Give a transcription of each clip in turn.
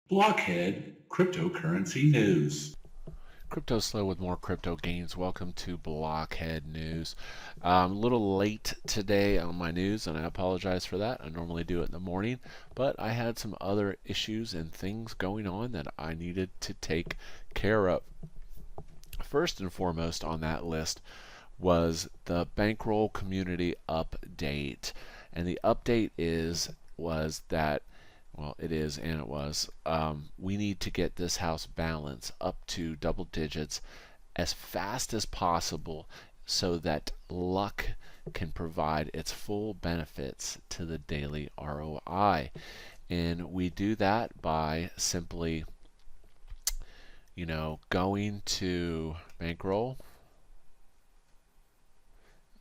BLOCKHEAD cryptocurrency news. CryptoSLO with more crypto gains. Welcome to Blockhead News. A little late today on my news, and I apologize for that. I normally do it in the morning, but I had some other issues and things going on that I needed to take care of. First and foremost on that list was the bankroll community update, and the update was that well, it is and it was. We need to get this house balance up to double digits as fast as possible so that luck can provide its full benefits to the daily ROI. And we do that by simply, going to bankroll.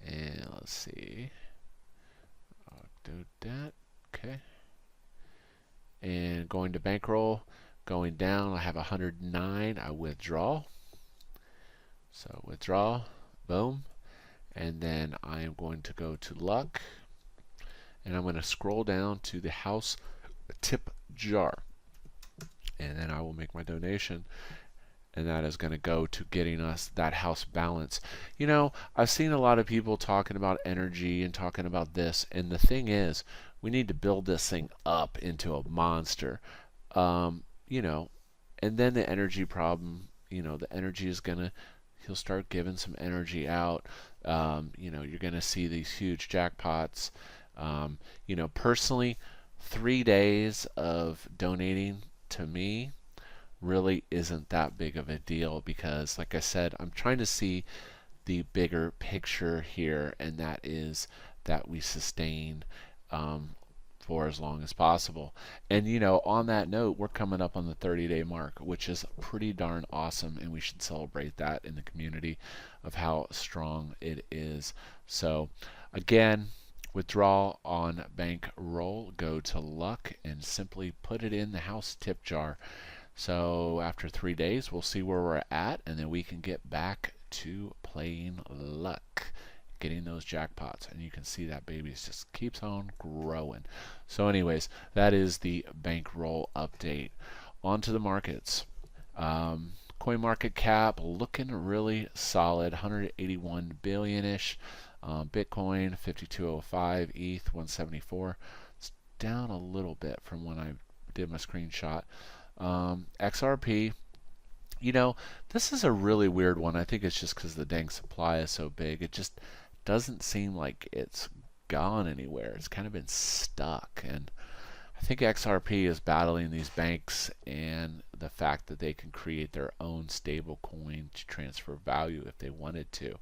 And let's see. I'll do that. Okay. And going to bankroll, going down, I have 109. I withdraw. So withdraw, boom. And then I am going to go to luck. And I'm going to scroll down to the house tip jar. And then I will make my donation. And that is going to go to getting us that house balance. I've seen a lot of people talking about energy and talking about this. And the thing is, we need to build this thing up into a monster. Um, you know, and then the energy problem, the energy is going to, he'll start giving some energy out. You're going to see these huge jackpots. Personally, 3 days of donating to me really isn't that big of a deal because, like I said, I'm trying to see the bigger picture here, and that is that we sustain for as long as possible. And on that note, we're coming up on the 30-day mark, which is pretty darn awesome, and we should celebrate that in the community of how strong it is. So, again, withdraw on bankroll, go to luck, and simply put it in the house tip jar. So after 3 days, we'll see where we're at, and then we can get back to playing luck, getting those jackpots. And you can see that baby just keeps on growing. So anyways, that is the bankroll update. On to the markets. Coin market cap looking really solid, 181 billion-ish. Bitcoin 5205, ETH 174. It's down a little bit from when I did my screenshot. XRP, this is a really weird one. I think it's just because the dang supply is so big. It just doesn't seem like it's gone anywhere. It's kind of been stuck. And I think XRP is battling these banks and the fact that they can create their own stable coin to transfer value if they wanted to.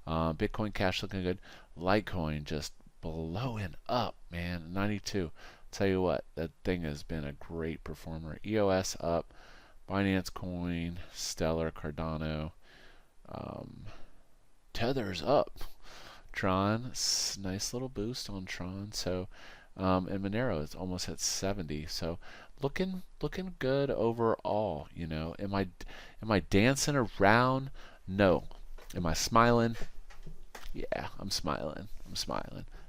Bitcoin Cash looking good. Litecoin just blowing up, man. 92. Tell you what, that thing has been a great performer. EOS up, Binance Coin, Stellar, Cardano, Tether's up. Tron, nice little boost on Tron. So, and Monero is almost at 70. So, looking good overall. Am I dancing around? No. Am I smiling? Yeah, I'm smiling.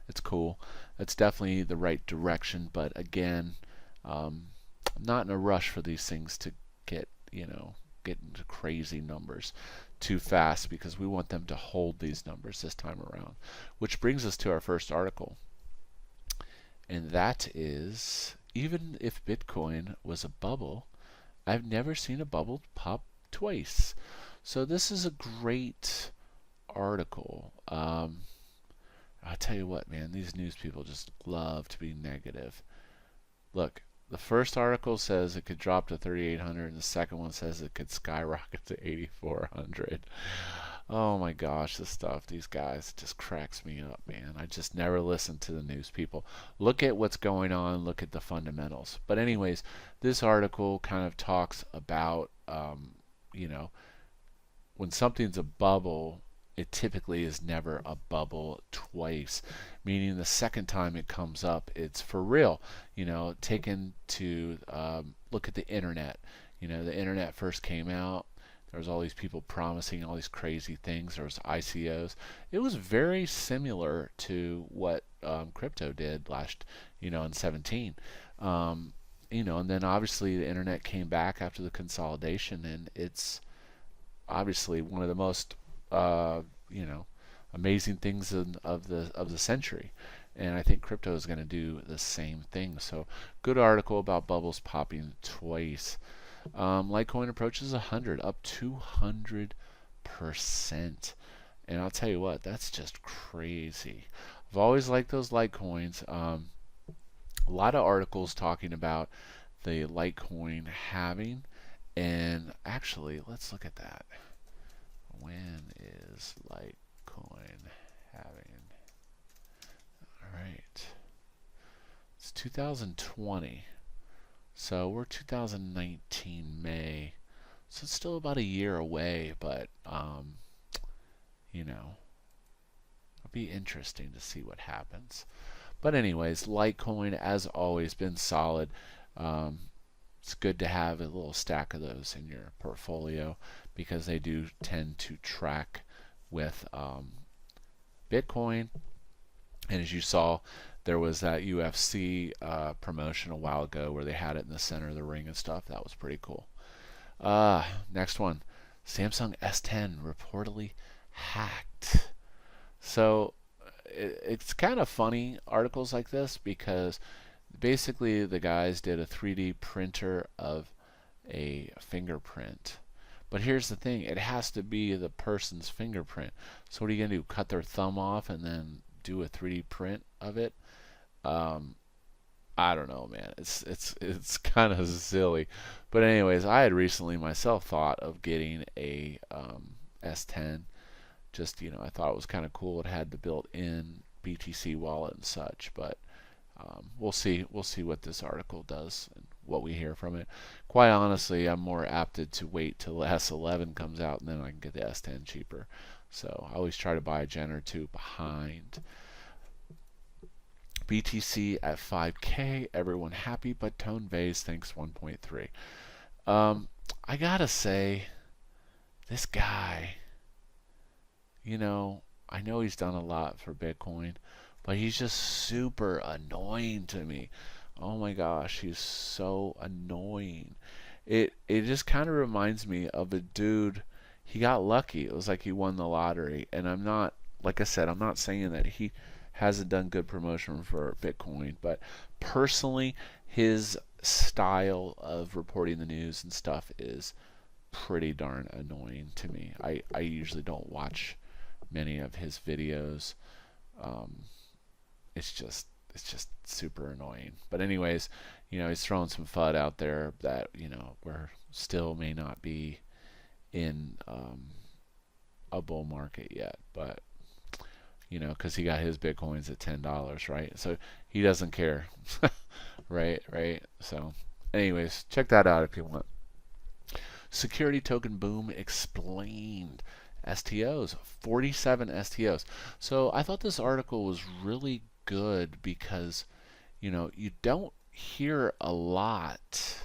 It's cool. It's definitely the right direction, but again, I'm not in a rush for these things to get into crazy numbers too fast because we want them to hold these numbers this time around. Which brings us to our first article, and that is, even if Bitcoin was a bubble, I've never seen a bubble pop twice. So this is a great article. I'll tell you what, man, these news people just love to be negative. Look, the first article says it could drop to 3,800, and the second one says it could skyrocket to 8,400. Oh my gosh, this stuff, these guys, just cracks me up, man. I just never listen to the news people. Look at what's going on, look at the fundamentals. But anyways, this article kind of talks about, when something's a bubble, it typically is never a bubble twice, meaning the second time it comes up, it's for real. Taken to look at the internet. The internet first came out. There was all these people promising all these crazy things. There was ICOs. It was very similar to what crypto did last, in 17. and then obviously the internet came back after the consolidation, and it's obviously one of the most amazing things of the century. And I think crypto is going to do the same thing. So good article about bubbles popping twice. Litecoin approaches 100, up 200%. And I'll tell you what, that's just crazy. I've always liked those Litecoins. A lot of articles talking about the Litecoin halving. And actually, let's look at that. When is Litecoin halving? All right. It's 2020. So we're 2019 May. So it's still about a year away, but it'll be interesting to see what happens. But anyways, Litecoin, as always, been solid. It's good to have a little stack of those in your portfolio because they do tend to track with Bitcoin. And as you saw, there was that UFC promotion a while ago where they had it in the center of the ring and stuff. That was pretty cool. Next one, Samsung S10 reportedly hacked. So it's kind of funny articles like this because basically the guys did a 3D printer of a fingerprint. But here's the thing, it has to be the person's fingerprint. So what are you going to do, cut their thumb off and then do a 3D print of it? I don't know, man. It's kind of silly. But anyways, I had recently myself thought of getting a S10. Just, I thought it was kind of cool. It had the built-in BTC wallet and such, but we'll see what this article does and what we hear from it. Quite honestly, I'm more apted to wait till the S11 comes out and then I can get the S10 cheaper. So I always try to buy a gen or two behind. BTC at 5K, everyone happy, but Tone Vase thinks 1.3. I gotta say, this guy, I know he's done a lot for Bitcoin, but he's just super annoying to me. Oh my gosh, he's so annoying. It just kind of reminds me of a dude. He got lucky. It was like he won the lottery. And I'm not, like I said, I'm not saying that he hasn't done good promotion for Bitcoin, but personally, his style of reporting the news and stuff is pretty darn annoying to me. I usually don't watch many of his videos. It's just super annoying. But anyways, he's throwing some FUD out there that we're still may not be in a bull market yet, but because he got his Bitcoins at $10, right? So he doesn't care. right? So anyways, check that out if you want. Security token boom explained. STOs, 47 STOs. So I thought this article was really good because, you don't hear a lot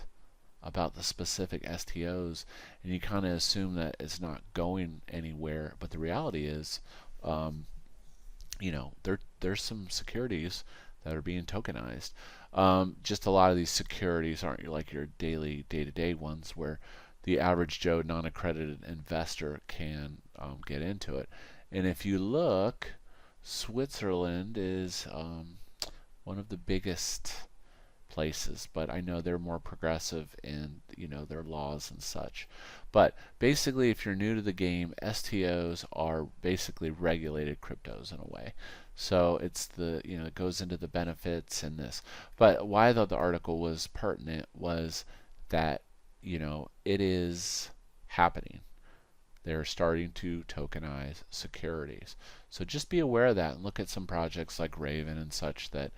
about the specific STOs, and you kind of assume that it's not going anywhere. But the reality is, there's some securities that are being tokenized. Just a lot of these securities aren't like your daily, day-to-day ones where the average Joe non-accredited investor can get into it. And if you look, Switzerland is one of the biggest places, but I know they're more progressive in their laws and such. But basically, if you're new to the game, STOs are basically regulated cryptos in a way. So it's it goes into the benefits and this. But why I thought the article was pertinent was that it is happening. They're starting to tokenize securities. So just be aware of that and look at some projects like Raven and such that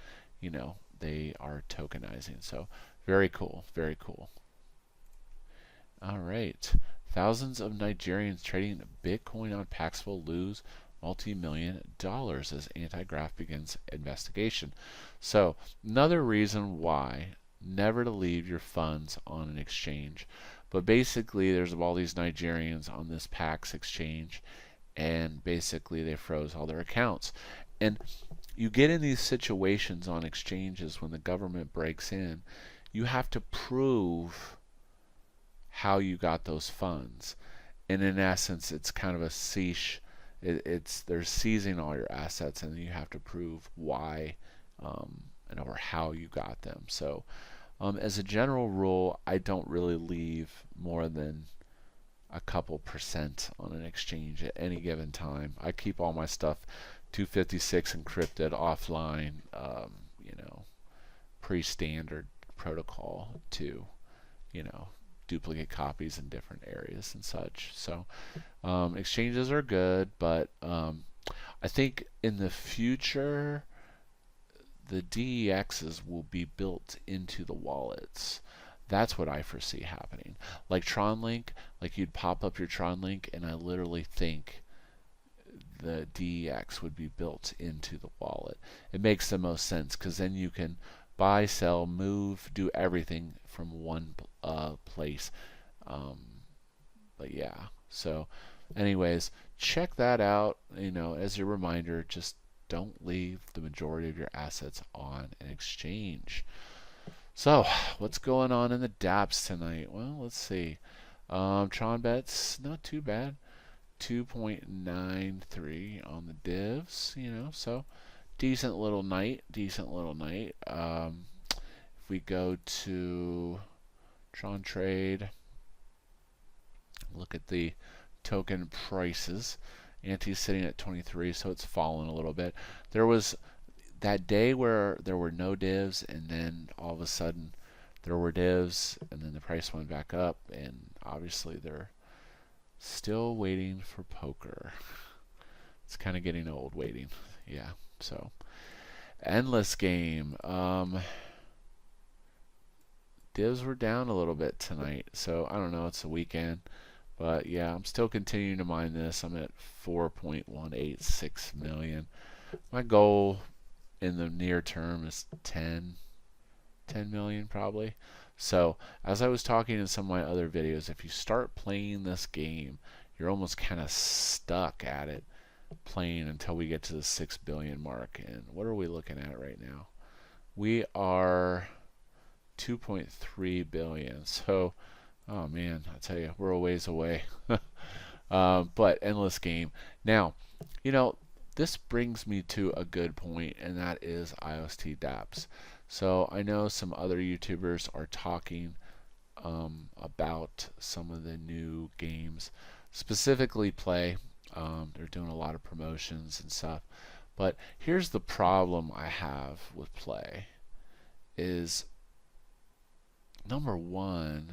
they are tokenizing. So very cool, very cool. All right, thousands of Nigerians trading Bitcoin on Paxful lose multi-million dollars as anti-graft begins investigation. So another reason why never to leave your funds on an exchange. But basically there's all these Nigerians on this Pax exchange, and basically they froze all their accounts. And you get in these situations on exchanges when the government breaks in, you have to prove how you got those funds. And in essence, it's kind of a siege. They're seizing all your assets, and you have to prove why or how you got them. So as a general rule, I don't really leave more than a couple percent on an exchange at any given time. I keep all my stuff 256 encrypted offline, pre-standard protocol to, duplicate copies in different areas and such. So exchanges are good, but I think in the future the DEXs will be built into the wallets. That's what I foresee happening. Like TronLink, like you'd pop up your TronLink, and I literally think the DEX would be built into the wallet. It makes the most sense because then you can buy, sell, move, do everything from one place. But yeah, so anyways, check that out. As a reminder, just don't leave the majority of your assets on an exchange. So, what's going on in the dApps tonight? Well, let's see. TronBet's not too bad. 2.93 on the divs, so decent little night. If we go to Tron Trade, look at the token prices. Anti's sitting at 23, so it's fallen a little bit. There was that day where there were no divs, and then all of a sudden there were divs, and then the price went back up, and obviously they're still waiting for poker. It's kind of getting old waiting. Yeah, so endless game. Divs were down a little bit tonight, so I don't know, it's a weekend. But yeah, I'm still continuing to mine this. I'm at 4.186 million. My goal in the near term is 10 million probably. So as I was talking in some of my other videos, if you start playing this game, you're almost kind of stuck at it, playing until we get to the 6 billion mark. And what are we looking at right now? We are 2.3 billion. So oh man, I tell you, we're a ways away. But endless game. Now, this brings me to a good point, and that is IOST dApps. So I know some other YouTubers are talking about some of the new games, specifically Play. They're doing a lot of promotions and stuff. But here's the problem I have with Play is, number one,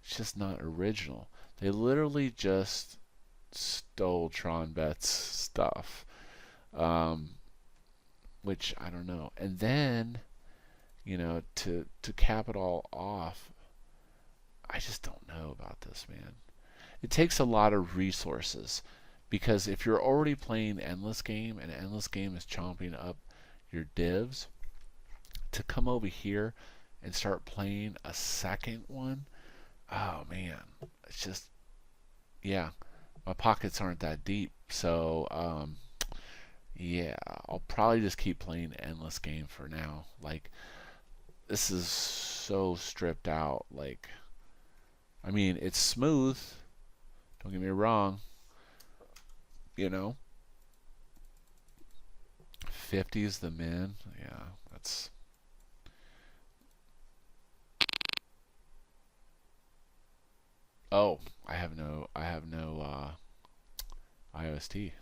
it's just not original. They literally just stole TronBet's stuff, which I don't know. And then, to cap it all off, I just don't know about this, man. It takes a lot of resources, because if you're already playing Endless Game and Endless Game is chomping up your divs, to come over here and start playing a second one, oh man, it's just, yeah, my pockets aren't that deep. So yeah, I'll probably just keep playing Endless Game for now. Like, this is so stripped out. Like, I mean, it's smooth, don't get me wrong, 50 is the min. Yeah, that's, oh, I have no IOST.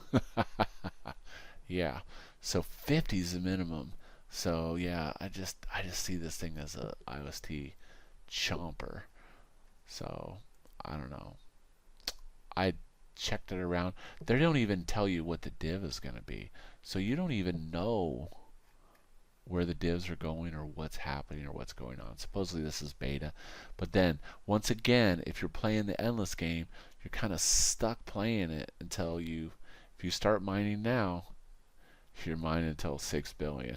Yeah, so 50 is the minimum. So yeah, I just see this thing as a IOST chomper. So I don't know. I checked it around. They don't even tell you what the div is going to be, so you don't even know where the divs are going or what's happening or what's going on. Supposedly this is beta, but then once again, if you're playing the Endless Game, you're kind of stuck playing it until if you start mining now, you're mining until 6 billion.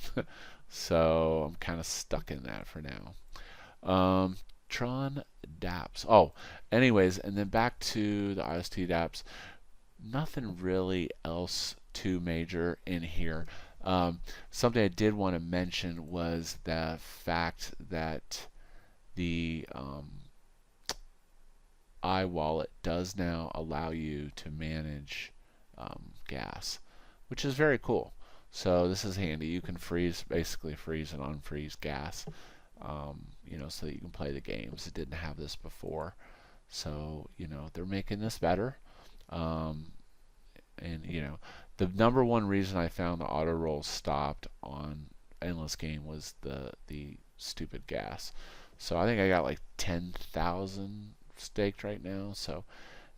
So I'm kind of stuck in that for now. Tron dApps. Oh, anyways, and then back to the IOST dApps. Nothing really else too major in here. Something I did want to mention was the fact that the iWallet does now allow you to manage gas, which is very cool. So this is handy. You can basically freeze and unfreeze gas, so that you can play the games. It didn't have this before. So, they're making this better. And, the number one reason I found the auto roll stopped on Endless Game was the stupid gas. So I think I got like 10,000 staked right now. So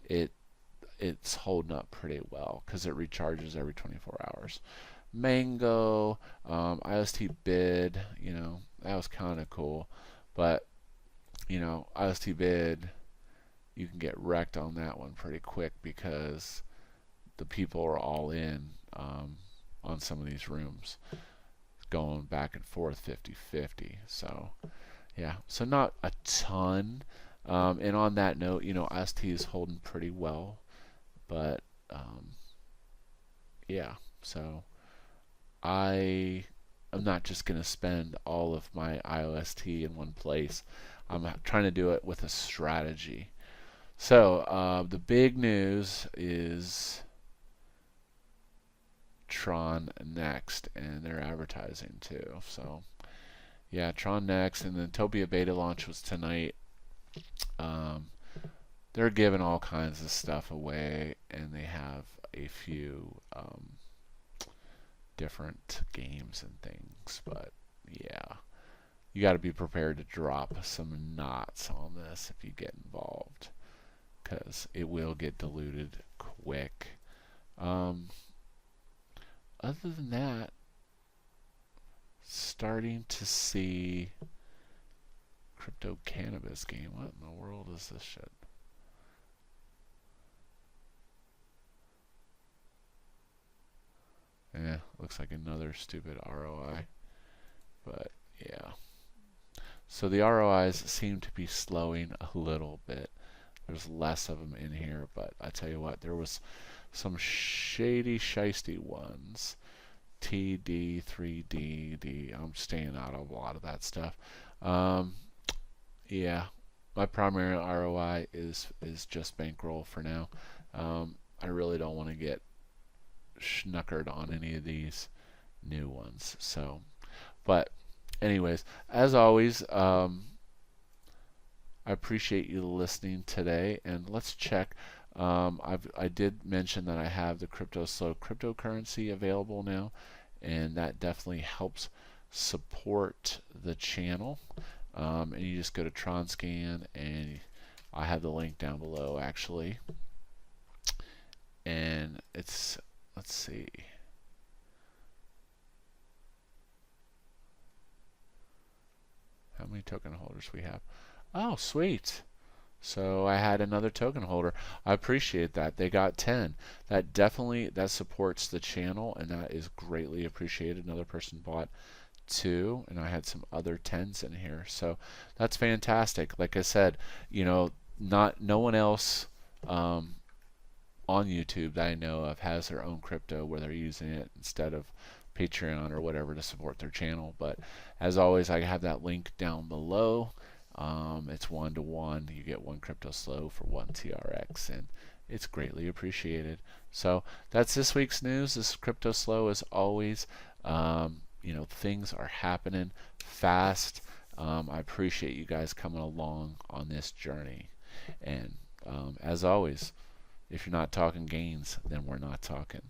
it's holding up pretty well because it recharges every 24 hours. Mango, IST bid, that was kind of cool. But, IST bid, you can get wrecked on that one pretty quick because the people are all in on some of these rooms, going back and forth 50-50. So, yeah, so not a ton. And on that note, IST is holding pretty well. But, yeah, so I'm not just going to spend all of my IOST in one place. I'm trying to do it with a strategy. So the big news is Tron Next, and they're advertising too. So yeah, Tron Next, and the Topia beta launch was tonight. They're giving all kinds of stuff away, and they have a few different games and things. But yeah, you got to be prepared to drop some knots on this if you get involved, because it will get diluted quick. Other than that, starting to see crypto cannabis game. What in the world is this shit? Yeah, looks like another stupid ROI. But yeah. So the ROIs seem to be slowing a little bit. There's less of them in here, but I tell you what, there was some shady, shisty ones. TD, 3D, I'm staying out of a lot of that stuff. Yeah, my primary ROI is just bankroll for now. I really don't want to get schnookered on any of these new ones. So, but anyways, as always, I appreciate you listening today, and let's check. I did mention that I have the CryptoSLO cryptocurrency available now, and that definitely helps support the channel. And you just go to TronScan, and I have the link down below actually, and it's, let's see, how many token holders we have. Oh, sweet. So I had another token holder. I appreciate that. They got 10. That supports the channel, and that is greatly appreciated. Another person bought 2, and I had some other 10s in here. So that's fantastic. Like I said, no one else on YouTube that I know of has their own crypto where they're using it instead of Patreon or whatever to support their channel. But as always, I have that link down below. It's 1-to-1. You get 1 CryptoSLO for 1 TRX, and it's greatly appreciated. So that's this week's news. This is CryptoSLO as always. Things are happening fast. I appreciate you guys coming along on this journey. And as always, if you're not talking gains, then we're not talking.